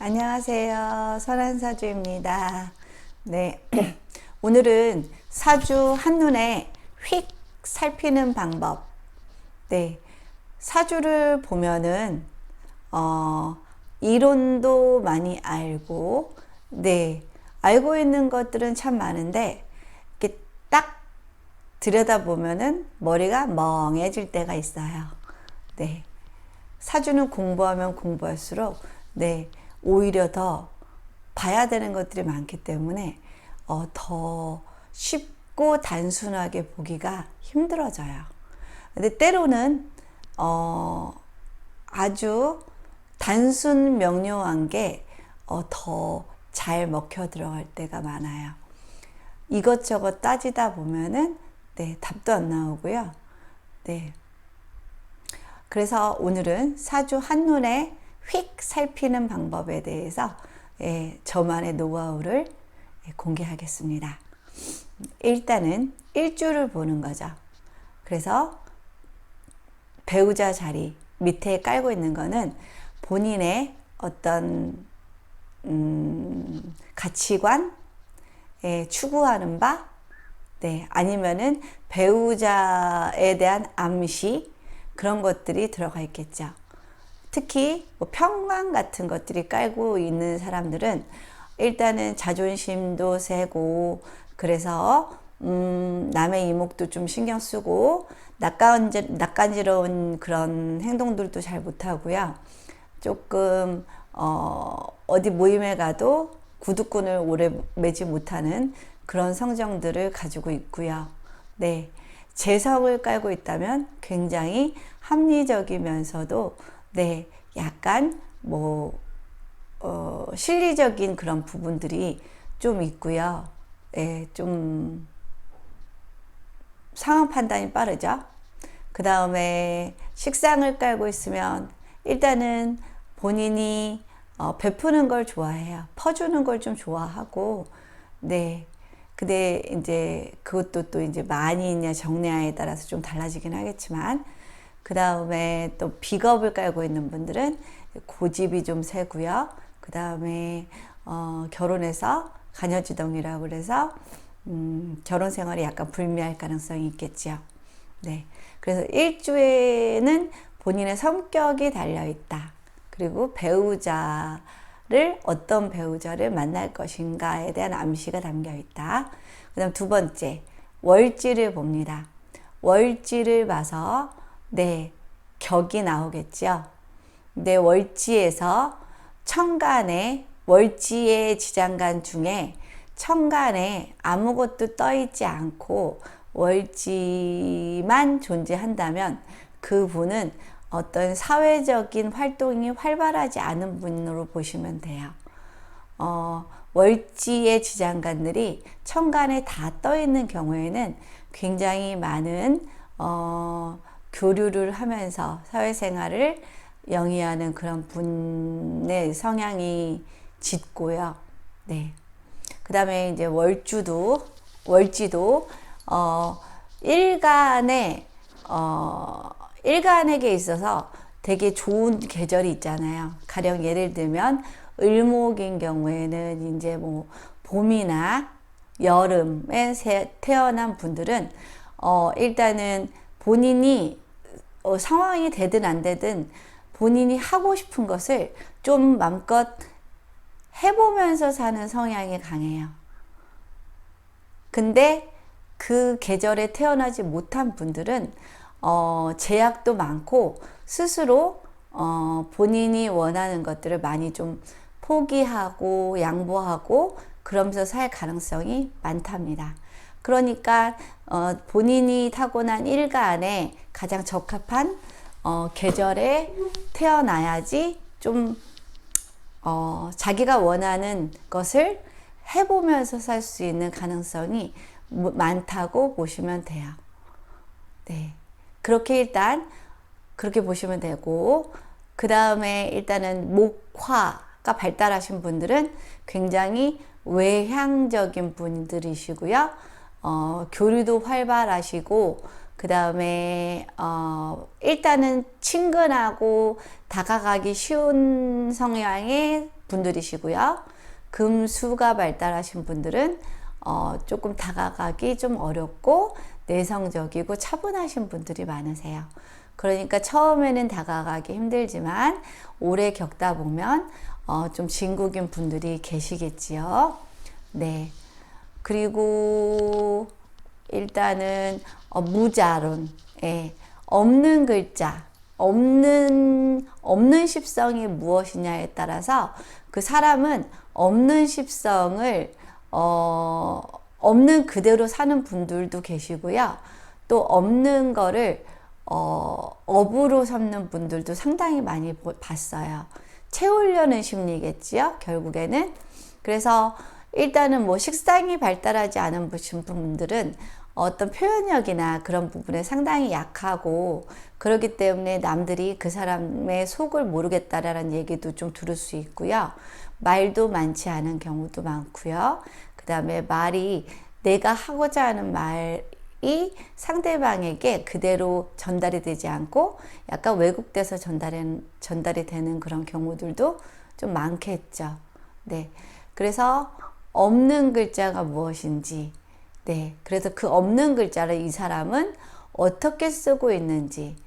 안녕하세요. 설한사주입니다. 네. 오늘은 사주 한눈에 휙 살피는 방법. 네. 사주를 보면은, 이론도 많이 알고, 네. 알고 있는 것들은 참 많은데, 이렇게 딱 들여다보면은 머리가 멍해질 때가 있어요. 네. 사주는 공부하면 공부할수록, 네. 오히려 더 봐야 되는 것들이 많기 때문에 더 쉽고 단순하게 보기가 힘들어져요. 근데 때로는 아주 단순 명료한 게 더 잘 먹혀 들어갈 때가 많아요. 이것저것 따지다 보면은 네, 답도 안 나오고요. 네. 그래서 오늘은 사주 한눈에 휙 살피는 방법에 대해서 저만의 노하우를 공개하겠습니다. 일단은 일주를 보는 거죠. 그래서 배우자 자리 밑에 깔고 있는 거는 본인의 어떤 가치관, 추구하는 바, 네, 아니면은 배우자에 대한 암시, 그런 것들이 들어가 있겠죠. 특히 뭐 평강 같은 것들이 깔고 있는 사람들은 일단은 자존심도 세고, 그래서 남의 이목도 좀 신경 쓰고, 낯간지러운 그런 행동들도 잘 못하고요. 조금 어디 모임에 가도 구두끈을 오래 매지 못하는 그런 성정들을 가지고 있고요. 네, 재성을 깔고 있다면 굉장히 합리적이면서도 네, 약간 실리적인 그런 부분들이 좀 있고요. 예, 좀 상황 판단이 빠르죠. 그 다음에 식상을 깔고 있으면 일단은 본인이 베푸는 걸 좋아해요. 퍼주는 걸 좀 좋아하고, 네. 근데 이제 그것도 또 이제 많이 있냐 적냐에 따라서 좀 달라지긴 하겠지만, 그 다음에 또 비겁을 깔고 있는 분들은 고집이 좀 세고요. 그 다음에 결혼해서 가녀지동이라고 그래서 결혼 생활이 약간 불미할 가능성이 있겠죠. 네. 그래서 일주에는 본인의 성격이 달려 있다. 그리고 배우자를 어떤 배우자를 만날 것인가에 대한 암시가 담겨 있다. 그다음 두 번째, 월지를 봅니다. 월지를 봐서 네, 격이 나오겠죠. 근데 월지에서 천간에, 월지의 지장간 중에 천간에 아무것도 떠 있지 않고 월지만 존재한다면 그분은 어떤 사회적인 활동이 활발하지 않은 분으로 보시면 돼요. 월지의 지장간들이 천간에 다 떠 있는 경우에는 굉장히 많은 교류를 하면서 사회생활을 영위하는 그런 분의 성향이 짙고요. 네. 그 다음에 이제 월지도 일간에게 있어서 되게 좋은 계절이 있잖아요. 가령 예를 들면 을목인 경우에는 이제 뭐 봄이나 여름에 태어난 분들은 일단은 본인이 상황이 되든 안 되든 본인이 하고 싶은 것을 좀 마음껏 해보면서 사는 성향이 강해요. 근데 그 계절에 태어나지 못한 분들은 제약도 많고 스스로 본인이 원하는 것들을 많이 좀 포기하고 양보하고 그러면서 살 가능성이 많답니다. 그러니까 본인이 타고난 일간에 가장 적합한 계절에 태어나야지 좀 자기가 원하는 것을 해보면서 살 수 있는 가능성이 많다고 보시면 돼요. 네. 그렇게 일단 그렇게 보시면 되고, 그 다음에 일단은 목화가 발달하신 분들은 굉장히 외향적인 분들이시고요. 교류도 활발하시고, 그 다음에 일단은 친근하고 다가가기 쉬운 성향의 분들이시고요. 금수가 발달하신 분들은 조금 다가가기 좀 어렵고 내성적이고 차분하신 분들이 많으세요. 그러니까 처음에는 다가가기 힘들지만 오래 겪다 보면 좀 진국인 분들이 계시겠지요. 네. 그리고 일단은 무자론, 예. 없는 글자, 없는 십성이 무엇이냐에 따라서 그 사람은 없는 십성을 없는 그대로 사는 분들도 계시고요. 또 없는 거를 업으로 삼는 분들도 상당히 많이 봤어요. 채우려는 심리겠지요, 결국에는. 그래서 일단은 뭐 식상이 발달하지 않은 분들은 어떤 표현력이나 그런 부분에 상당히 약하고, 그렇기 때문에 남들이 그 사람의 속을 모르겠다라는 얘기도 좀 들을 수 있고요. 말도 많지 않은 경우도 많고요. 그 다음에 말이 내가 하고자 하는 말이 상대방에게 그대로 전달이 되지 않고 약간 왜곡돼서 전달이 되는 그런 경우들도 좀 많겠죠. 네. 그래서 없는 글자가 무엇인지, 네. 그래서 그 없는 글자를 이 사람은 어떻게 쓰고 있는지,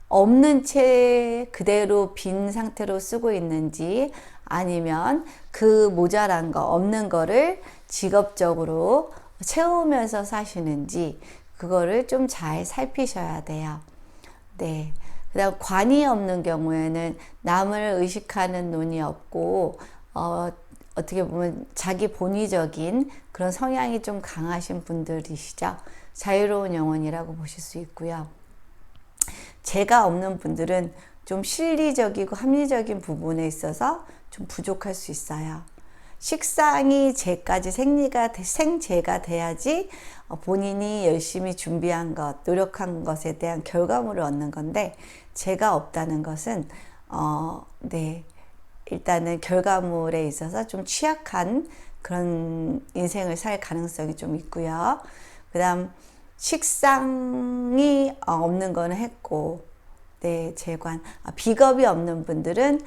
없는 채 그대로 빈 상태로 쓰고 있는지, 아니면 그 모자란 거, 없는 거를 직업적으로 채우면서 사시는지, 그거를 좀 잘 살피셔야 돼요. 네. 그 다음 관이 없는 경우에는 남을 의식하는 눈이 없고, 어떻게 보면 자기 본위적인 그런 성향이 좀 강하신 분들이시죠. 자유로운 영혼이라고 보실 수 있고요. 재가 없는 분들은 좀 실리적이고 합리적인 부분에 있어서 좀 부족할 수 있어요. 식상이 재까지 생재가 돼야지 본인이 열심히 준비한 것, 노력한 것에 대한 결과물을 얻는 건데, 재가 없다는 것은 네, 일단은 결과물에 있어서 좀 취약한 그런 인생을 살 가능성이 좀 있고요. 그 다음 식상이 없는 거는 했고, 네, 재관. 비겁이 없는 분들은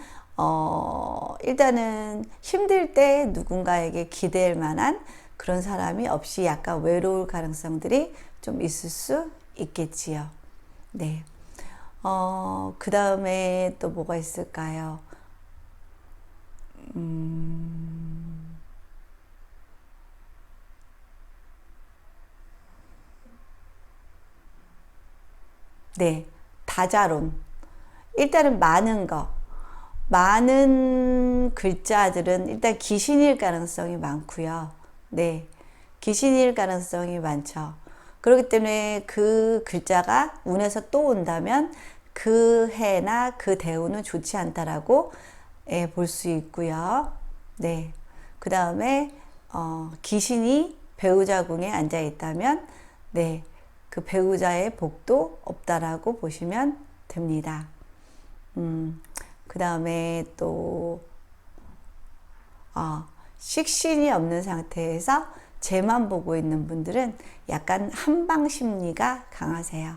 일단은 힘들 때 누군가에게 기댈 만한 그런 사람이 없이 약간 외로울 가능성들이 좀 있을 수 있겠지요. 네. 그 다음에 또 뭐가 있을까요? 네. 다자론. 일단은 많은 글자들은 일단 귀신일 가능성이 많고요. 네. 귀신일 가능성이 많죠. 그렇기 때문에 그 글자가 운에서 또 온다면 그 해나 그 대우는 좋지 않다라고 볼 수 있고요. 네. 그 다음에 귀신이 배우자 궁에 앉아 있다면, 네, 그 배우자의 복도 없다라고 보시면 됩니다. 그 다음에 또 식신이 없는 상태에서 재만 보고 있는 분들은 약간 한방 심리가 강하세요.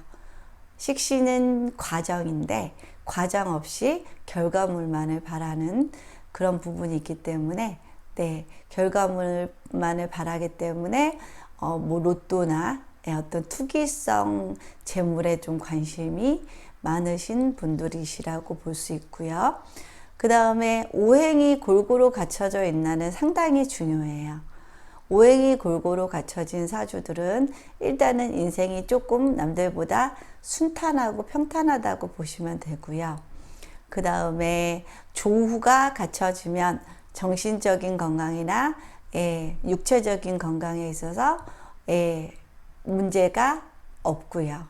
식신은 과정인데 과정 없이 결과물만을 바라는 그런 부분이 있기 때문에, 네, 결과물만을 바라기 때문에 뭐 로또나 어떤 투기성 재물에 좀 관심이 많으신 분들이시라고 볼 수 있고요. 그 다음에 오행이 골고루 갖춰져 있나는 상당히 중요해요. 오행이 골고루 갖춰진 사주들은 일단은 인생이 조금 남들보다 순탄하고 평탄하다고 보시면 되고요. 그 다음에 조후가 갖춰지면 정신적인 건강이나 육체적인 건강에 있어서 문제가 없고요.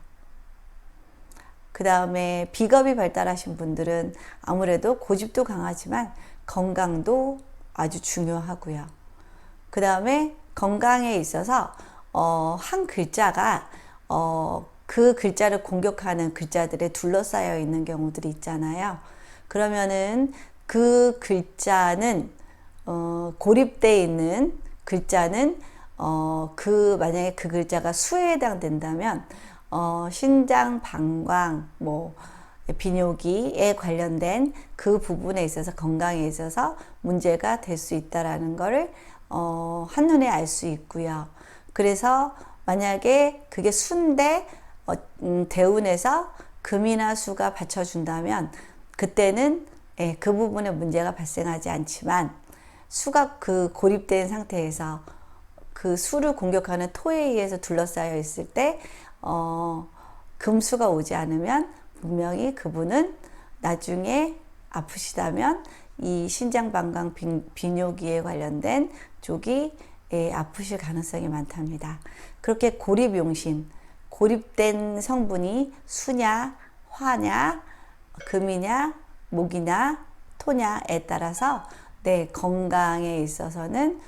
그 다음에 비겁이 발달하신 분들은 아무래도 고집도 강하지만 건강도 아주 중요하고요. 그 다음에 건강에 있어서 한 글자가 그 글자를 공격하는 글자들에 둘러싸여 있는 경우들이 있잖아요. 그러면은 그 글자는 고립되어 있는 글자는 만약에 그 글자가 수에 해당된다면 신장, 방광, 뭐 비뇨기에 관련된 그 부분에 있어서 건강에 있어서 문제가 될 수 있다라는 거를 한눈에 알 수 있고요. 그래서 만약에 그게 수인데 대운에서 금이나 수가 받쳐준다면 그때는 그 부분에 문제가 발생하지 않지만 수가 그 고립된 상태에서 그 수를 공격하는 토에 의해서 둘러싸여 있을 때 금수가 오지 않으면 분명히 그분은 나중에 아프시다면 이 신장방광 비뇨기에 관련된 쪽이 아프실 가능성이 많답니다. 그렇게 고립용신, 고립된 성분이 수냐, 화냐, 금이냐, 목이냐, 토냐에 따라서 내 건강에 있어서는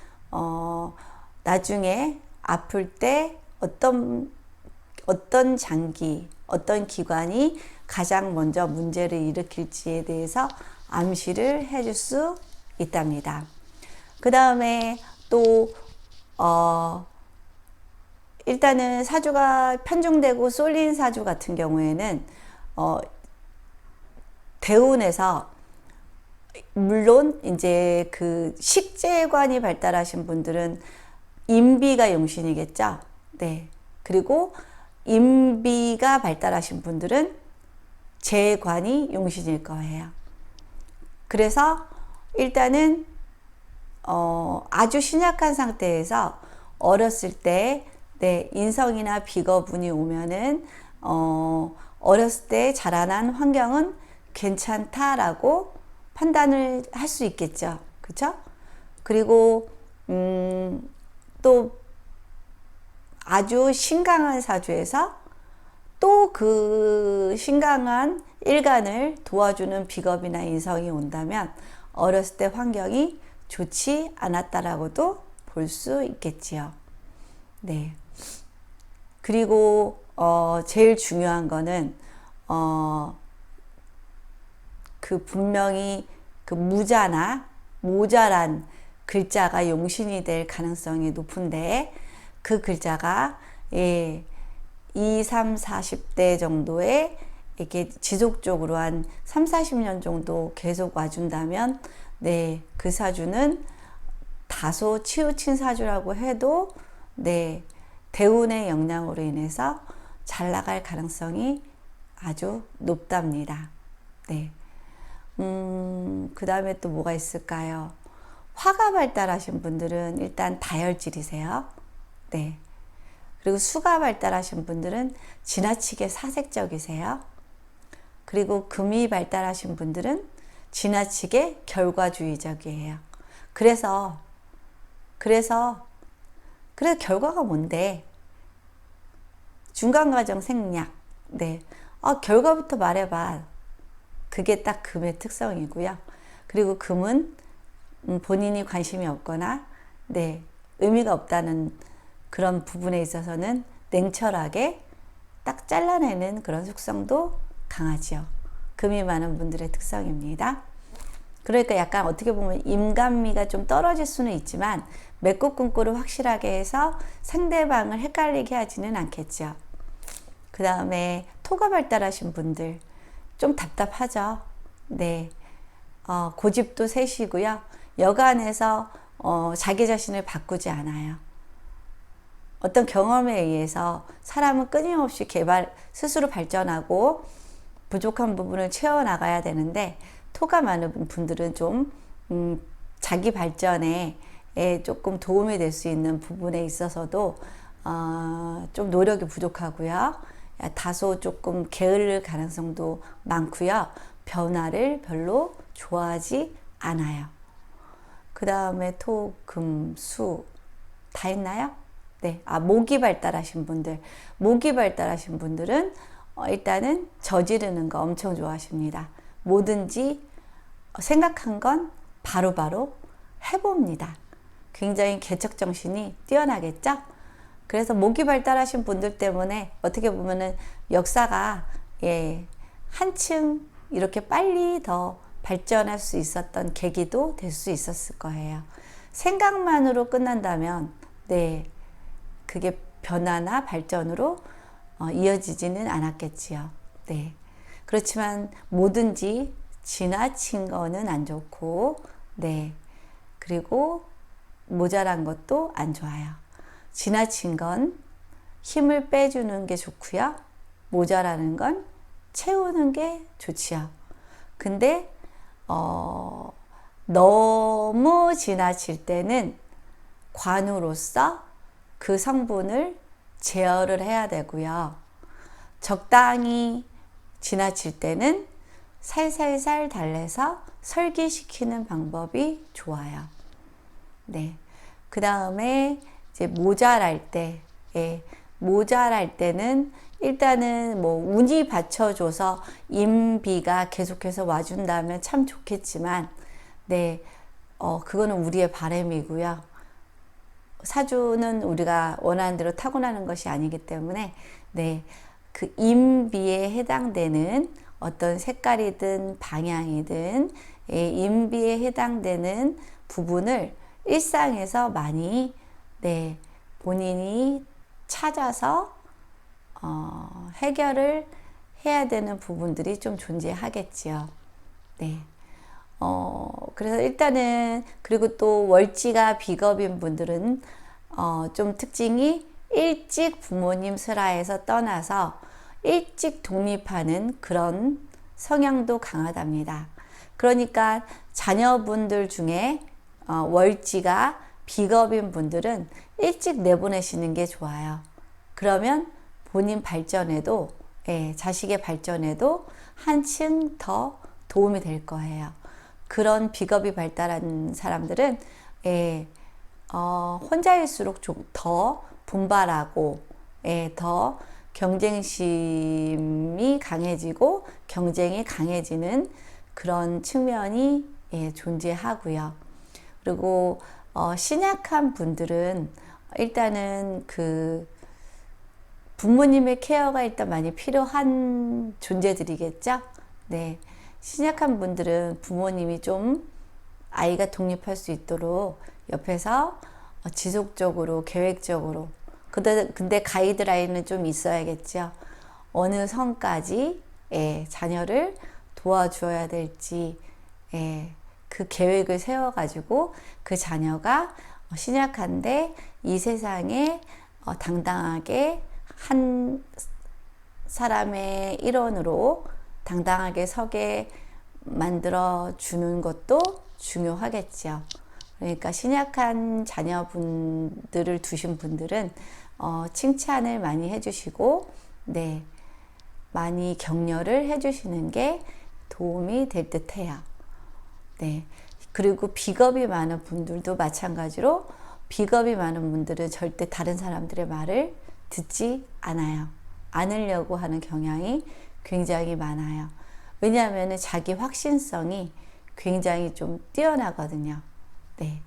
나중에 아플 때 어떤 장기, 어떤 기관이 가장 먼저 문제를 일으킬지에 대해서 암시를 해줄 수 있답니다. 그 다음에 또 일단은 사주가 편중되고 쏠린 사주 같은 경우에는 대운에서 물론 이제 그 식재관이 발달하신 분들은 임비가 용신이겠죠. 네. 그리고 임비가 발달하신 분들은 재관이 용신일 거예요. 그래서 일단은 아주 신약한 상태에서 어렸을 때 인성이나 비거분이 오면은 어렸을 때 자라난 환경은 괜찮다라고 판단을 할 수 있겠죠. 그렇죠? 그리고 또 아주 신강한 사주에서 또 그 신강한 일간을 도와주는 비겁이나 인성이 온다면 어렸을 때 환경이 좋지 않았다라고도 볼 수 있겠지요. 네. 그리고 제일 중요한 거는 그 분명히 그 무자나 모자란 글자가 용신이 될 가능성이 높은데 그 글자가 20, 30, 40대 정도에 이렇게 지속적으로 한 3, 40년 정도 계속 와준다면 그 사주는 다소 치우친 사주라고 해도 대운의 영향으로 인해서 잘 나갈 가능성이 아주 높답니다. 그 다음에 또 뭐가 있을까요? 화가 발달하신 분들은 일단 다혈질이세요. 그리고 수가 발달하신 분들은 지나치게 사색적이세요. 그리고 금이 발달하신 분들은 지나치게 결과주의적이에요. 그래서 결과가 뭔데? 중간과정 생략. 결과부터 말해봐. 그게 딱 금의 특성이고요. 그리고 금은 본인이 관심이 없거나 의미가 없다는 그런 부분에 있어서는 냉철하게 딱 잘라내는 그런 속성도 강하죠. 금이 많은 분들의 특성입니다. 그러니까 약간 어떻게 보면 인간미가 좀 떨어질 수는 있지만 맺고 끊고를 확실하게 해서 상대방을 헷갈리게 하지는 않겠죠. 그 다음에 토가 발달하신 분들 좀 답답하죠. 고집도 세시고요. 여간에서 자기 자신을 바꾸지 않아요. 어떤 경험에 의해서 사람은 끊임없이 스스로 발전하고 부족한 부분을 채워나가야 되는데 토가 많은 분들은 좀 자기 발전에 조금 도움이 될 수 있는 부분에 있어서도 좀 노력이 부족하고요. 다소 조금 게으를 가능성도 많고요. 변화를 별로 좋아하지 않아요. 그 다음에 토, 금, 수 다 했나요? 목이 발달하신 분들은 일단은 저지르는 거 엄청 좋아하십니다. 뭐든지 생각한 건 바로바로 해봅니다. 굉장히 개척정신이 뛰어나겠죠? 그래서 목이 발달하신 분들 때문에 어떻게 보면은 역사가 한층 이렇게 빨리 더 발전할 수 있었던 계기도 될 수 있었을 거예요. 생각만으로 끝난다면 그게 변화나 발전으로 이어지지는 않았겠지요. 그렇지만 뭐든지 지나친 거는 안 좋고, 네. 그리고 모자란 것도 안 좋아요. 지나친 건 힘을 빼주는 게 좋고요. 모자라는 건 채우는 게 좋지요. 근데 너무 지나칠 때는 관우로서 그 성분을 제어를 해야 되고요. 적당히 지나칠 때는 살살살 달래서 설기시키는 방법이 좋아요. 네. 그 다음에 이제 모자랄 때, 모자랄 때는 일단은 뭐 운이 받쳐줘서 인비가 계속해서 와준다면 참 좋겠지만, 네, 그거는 우리의 바람이고요. 사주는 우리가 원하는 대로 타고나는 것이 아니기 때문에, 네, 그 인비에 해당되는 어떤 색깔이든 방향이든 인비에 해당되는 부분을 일상에서 많이, 네, 본인이 찾아서 해결을 해야 되는 부분들이 좀 존재하겠지요. 네. 그래서 일단은, 그리고 또 월지가 비겁인 분들은 좀 특징이 일찍 부모님 슬하에서 떠나서 일찍 독립하는 그런 성향도 강하답니다. 그러니까 자녀분들 중에 월지가 비겁인 분들은 일찍 내보내시는 게 좋아요. 그러면 본인 발전에도, 자식의 발전에도 한층 더 도움이 될 거예요. 그런 비겁이 발달한 사람들은 혼자일수록 좀 더 분발하고, 더 경쟁심이 강해지고 경쟁이 강해지는 그런 측면이 존재하고요. 그리고 신약한 분들은 일단은 그 부모님의 케어가 일단 많이 필요한 존재들이겠죠. 네. 신약한 분들은 부모님이 좀 아이가 독립할 수 있도록 옆에서 지속적으로, 계획적으로. 근데 가이드라인은 좀 있어야겠죠. 어느 선까지 자녀를 도와줘야 될지, 그 계획을 세워가지고 그 자녀가 신약한데 이 세상에 당당하게 한 사람의 일원으로 당당하게 서게 만들어 주는 것도 중요하겠죠. 그러니까 신약한 자녀분들을 두신 분들은 칭찬을 많이 해주시고, 네, 많이 격려를 해주시는 게 도움이 될 듯해요. 네. 그리고 비겁이 많은 분들도 마찬가지로, 비겁이 많은 분들은 절대 다른 사람들의 말을 듣지 않으려고 하는 경향이 굉장히 많아요. 왜냐하면 자기 확신성이 굉장히 좀 뛰어나거든요. 네.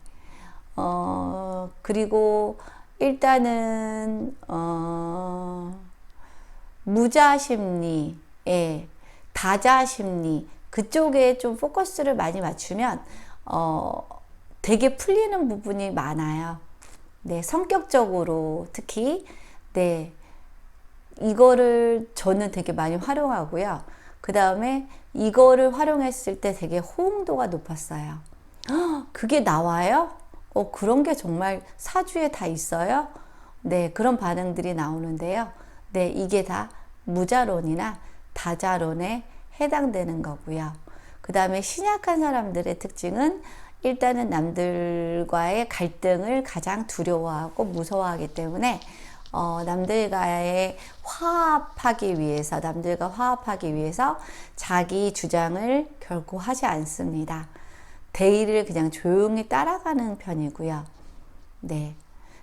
그리고 일단은 무자심리, 다자심리 그쪽에 좀 포커스를 많이 맞추면 되게 풀리는 부분이 많아요. 네, 성격적으로 특히, 네, 이거를 저는 되게 많이 활용하고요. 그 다음에 이거를 활용했을 때 되게 호응도가 높았어요. 그게 나와요? 그런 게 정말 사주에 다 있어요? 네, 그런 반응들이 나오는데요. 네, 이게 다 무자론이나 다자론에 해당되는 거고요. 그 다음에 신약한 사람들의 특징은 일단은 남들과의 갈등을 가장 두려워하고 무서워하기 때문에 남들과 화합하기 위해서 자기 주장을 결코 하지 않습니다. 대의를 그냥 조용히 따라가는 편이고요. 네.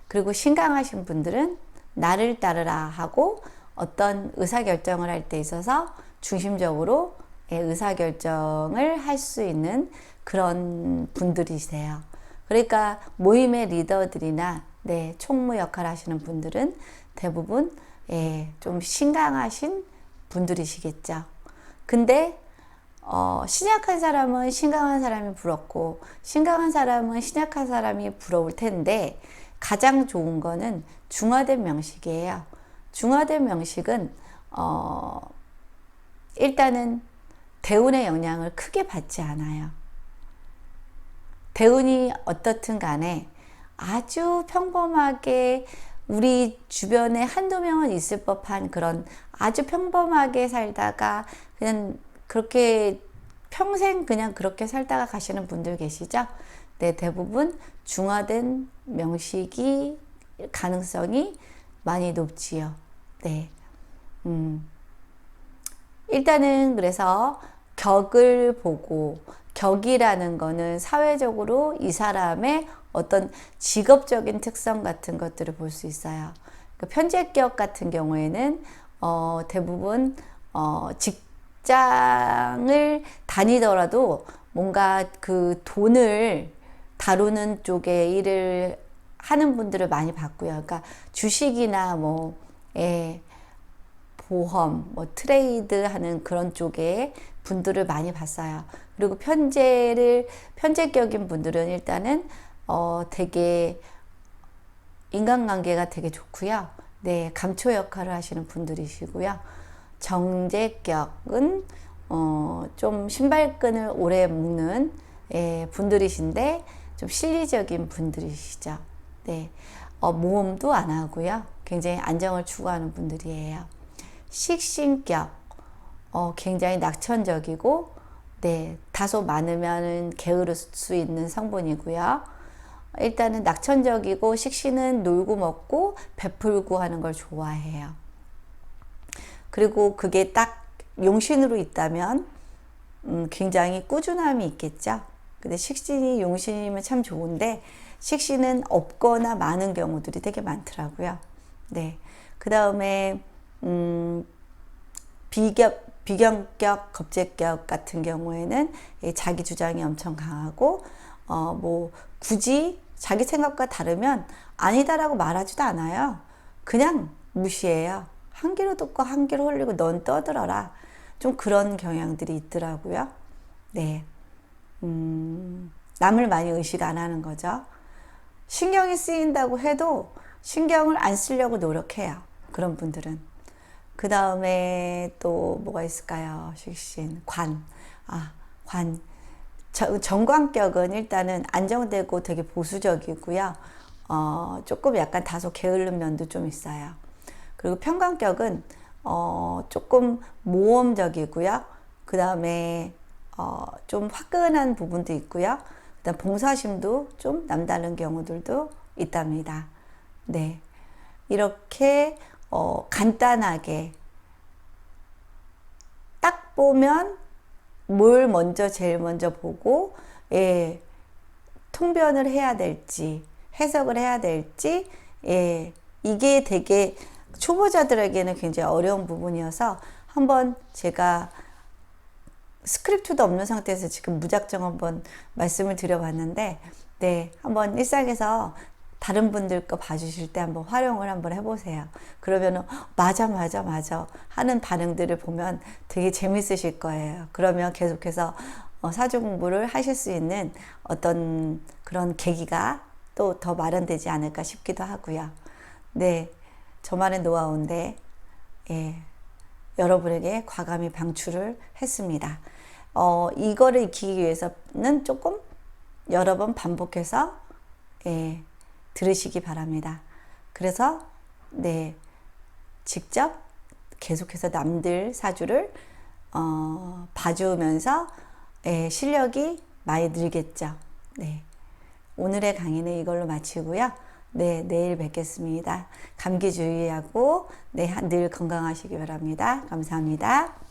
그리고 신강하신 분들은 나를 따르라 하고 어떤 의사결정을 할 때 있어서 중심적으로 의사결정을 할 수 있는 그런 분들이세요. 그러니까 모임의 리더들이나, 네, 총무 역할 하시는 분들은 대부분 좀 신강하신 분들이시겠죠. 근데 신약한 사람은 신강한 사람이 부럽고 신강한 사람은 신약한 사람이 부러울 텐데, 가장 좋은 거는 중화된 명식이에요. 중화된 명식은 일단은 대운의 영향을 크게 받지 않아요. 대운이 어떻든 간에 아주 평범하게 우리 주변에 한두 명은 있을 법한 그런 아주 평범하게 살다가 그냥 그렇게 평생 그냥 그렇게 살다가 가시는 분들 계시죠? 네, 대부분 중화된 명식이 가능성이 많이 높지요. 네. 일단은 그래서 격을 보고, 격이라는 거는 사회적으로 이 사람의 어떤 직업적인 특성 같은 것들을 볼 수 있어요. 그 편제격 같은 경우에는 대부분 직장을 다니더라도 뭔가 그 돈을 다루는 쪽에 일을 하는 분들을 많이 봤고요. 그러니까 주식이나 뭐 보험, 뭐 트레이드 하는 그런 쪽에 분들을 많이 봤어요. 그리고 편제격인 분들은 일단은 되게 인간관계가 되게 좋고요. 네, 감초 역할을 하시는 분들이시고요. 정제격은 좀 신발끈을 오래 묶는 분들이신데 좀 실리적인 분들이시죠. 네, 모험도 안 하고요. 굉장히 안정을 추구하는 분들이에요. 식신격, 굉장히 낙천적이고, 네, 다소 많으면 게으를 수 있는 성분이고요. 일단은 낙천적이고 식신은 놀고 먹고 베풀고 하는 걸 좋아해요. 그리고 그게 딱 용신으로 있다면 굉장히 꾸준함이 있겠죠. 근데 식신이 용신이면 참 좋은데 식신은 없거나 많은 경우들이 되게 많더라고요. 네. 그 다음에 비경격, 겁제격 같은 경우에는 자기 주장이 엄청 강하고 뭐 굳이 자기 생각과 다르면 아니다라고 말하지도 않아요. 그냥 무시해요. 한 귀로 듣고 한 귀로 흘리고 넌 떠들어라. 좀 그런 경향들이 있더라고요. 네. 남을 많이 의식 안 하는 거죠. 신경이 쓰인다고 해도 신경을 안 쓰려고 노력해요. 그런 분들은. 그 다음에 또 뭐가 있을까요? 식신, 관. 관. 정관격은 일단은 안정되고 되게 보수적이고요. 조금 약간 다소 게으른 면도 좀 있어요. 그리고 편관격은 조금 모험적이고요. 그 다음에 좀 화끈한 부분도 있고요. 그다음 봉사심도 좀 남다른 경우들도 있답니다. 네, 이렇게 간단하게 딱 보면 뭘 먼저 제일 먼저 보고 통변을 해야 될지 해석을 해야 될지 이게 되게 초보자들에게는 굉장히 어려운 부분이어서 한번 제가 스크립트도 없는 상태에서 지금 무작정 한번 말씀을 드려봤는데 네, 한번 일상에서 다른 분들 거 봐주실 때 한번 활용을 한번 해보세요. 그러면은 맞아 하는 반응들을 보면 되게 재밌으실 거예요. 그러면 계속해서 사주 공부를 하실 수 있는 어떤 그런 계기가 또 더 마련되지 않을까 싶기도 하고요. 네, 저만의 노하우인데 여러분에게 과감히 방출을 했습니다. 이거를 익히기 위해서는 조금 여러 번 반복해서 들으시기 바랍니다. 그래서 네, 직접 계속해서 남들 사주를 봐주면서 실력이 많이 늘겠죠. 네, 오늘의 강의는 이걸로 마치고요. 네, 내일 뵙겠습니다. 감기 주의하고 네, 늘 건강하시기 바랍니다. 감사합니다.